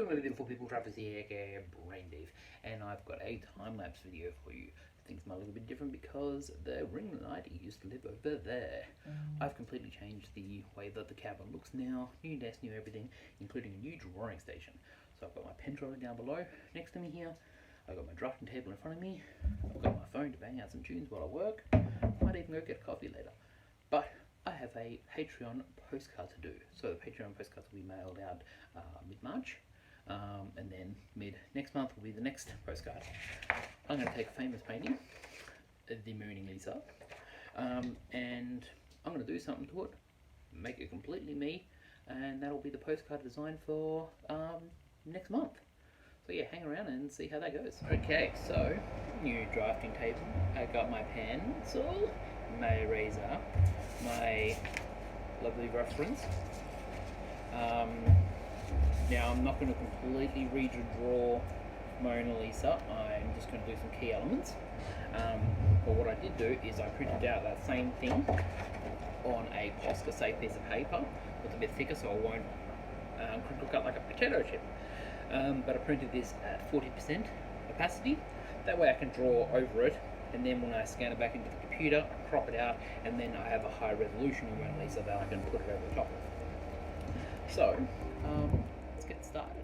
Hello my beautiful people, Travis here, aka Brain Dave, and I've got a time-lapse video for you. Things might look a bit different because the ring light used to live over there. I've completely changed the way that the cabin looks now. New desk, new everything, including a new drawing station. So I've got my pen drawer down below, next to me here. I've got my drafting table in front of me. I've got my phone to bang out some tunes while I work. Might even go get a coffee later. But I have a Patreon postcard to do. So the Patreon postcards will be mailed out mid-March. And then next month will be the next postcard. I'm going to take a famous painting, the Dez-a Lisa, and I'm going to do something to it, make it completely me, and that'll be the postcard design for next month. So yeah, hang around and see how that goes. Okay, so new drafting table. I got my pencil, my eraser, my lovely reference. Now I'm not going to completely redraw Mona Lisa, I'm just going to do some key elements. But what I did do is I printed out that same thing on a Posca safe piece of paper. It's a bit thicker so it won't crinkle cut like a potato chip. But I printed this at 40% opacity, that way I can draw over it, and then when I scan it back into the computer, I crop it out, and then I have a high resolution of Mona Lisa that I can put it over the top of. So, let's get started.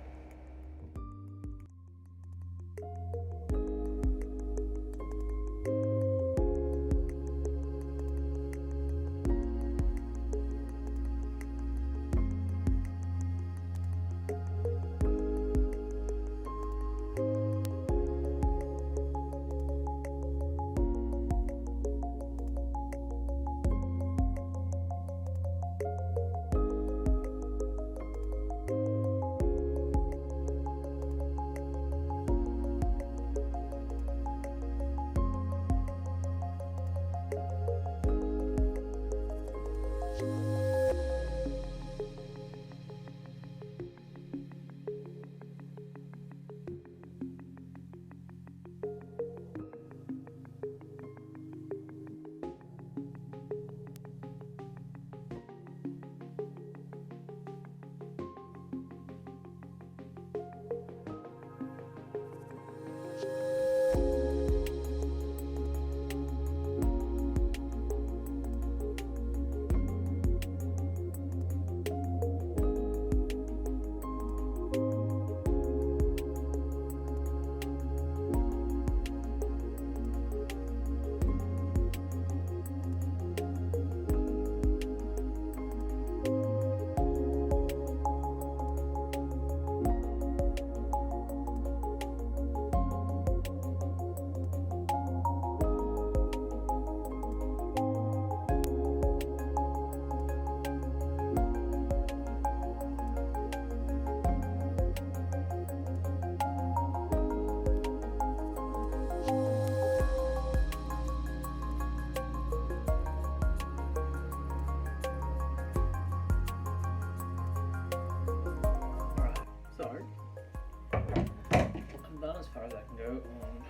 I'm done as far as I can go on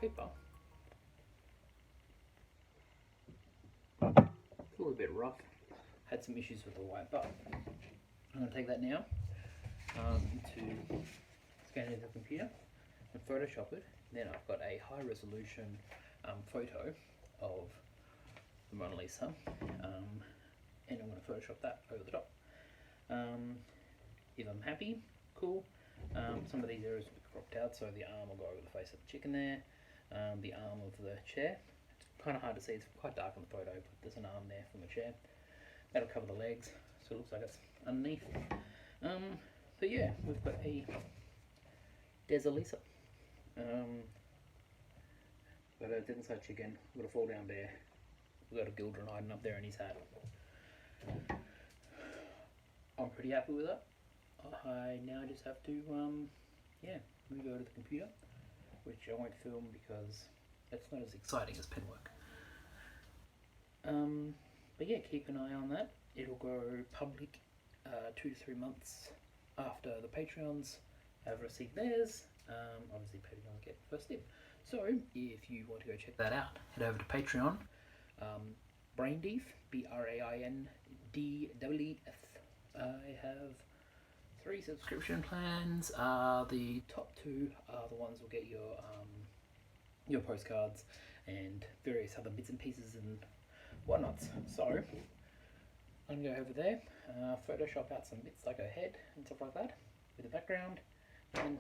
paper. It's a little bit rough. Had some issues with the white, but I'm going to take that now to scan it into the computer and Photoshop it. Then I've got a high resolution photo of the Mona Lisa, and I'm going to Photoshop that over the top. If I'm happy, cool. Some of these areas will be cropped out, so the arm will go over the face of the chicken there, the arm of the chair. It's kind of hard to see, it's quite dark in the photo, but there's an arm there from the chair. That'll cover the legs, so it looks like it's underneath. So yeah, we've got a Dez-a Lisa. We've got a dead inside chicken, we've got a fall down bear, we've got a Gildren hiding up there in his hat. I'm pretty happy with that. I now just have to, move over to the computer, which I won't film because it's not as exciting as pen work. But yeah, keep an eye on that. It'll go public 2 to 3 months after the Patreons have received theirs. Obviously, Patreons get first dib. So if you want to go check that out, head over to Patreon. Braindeef, BrainDeef. I have 3 subscription plans. The top 2 are the ones will get your postcards and various other bits and pieces and whatnots. So I'm gonna go over there, Photoshop out some bits like a head and stuff like that with a background, and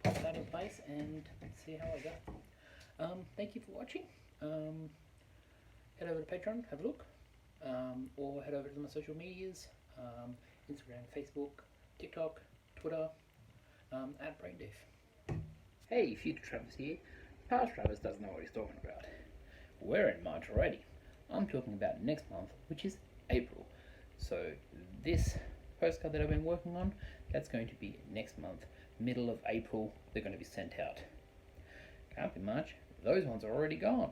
pop that in place and see how I go. Thank you for watching. Head over to Patreon, have a look, or head over to my social medias, Instagram, Facebook, TikTok, Twitter, at BrainDeaf. Hey, future Travis here. Past Travis doesn't know what he's talking about. We're in March already. I'm talking about next month, which is April. So this postcard that I've been working on, that's going to be next month, middle of April, they're going to be sent out. Can't be March, those ones are already gone.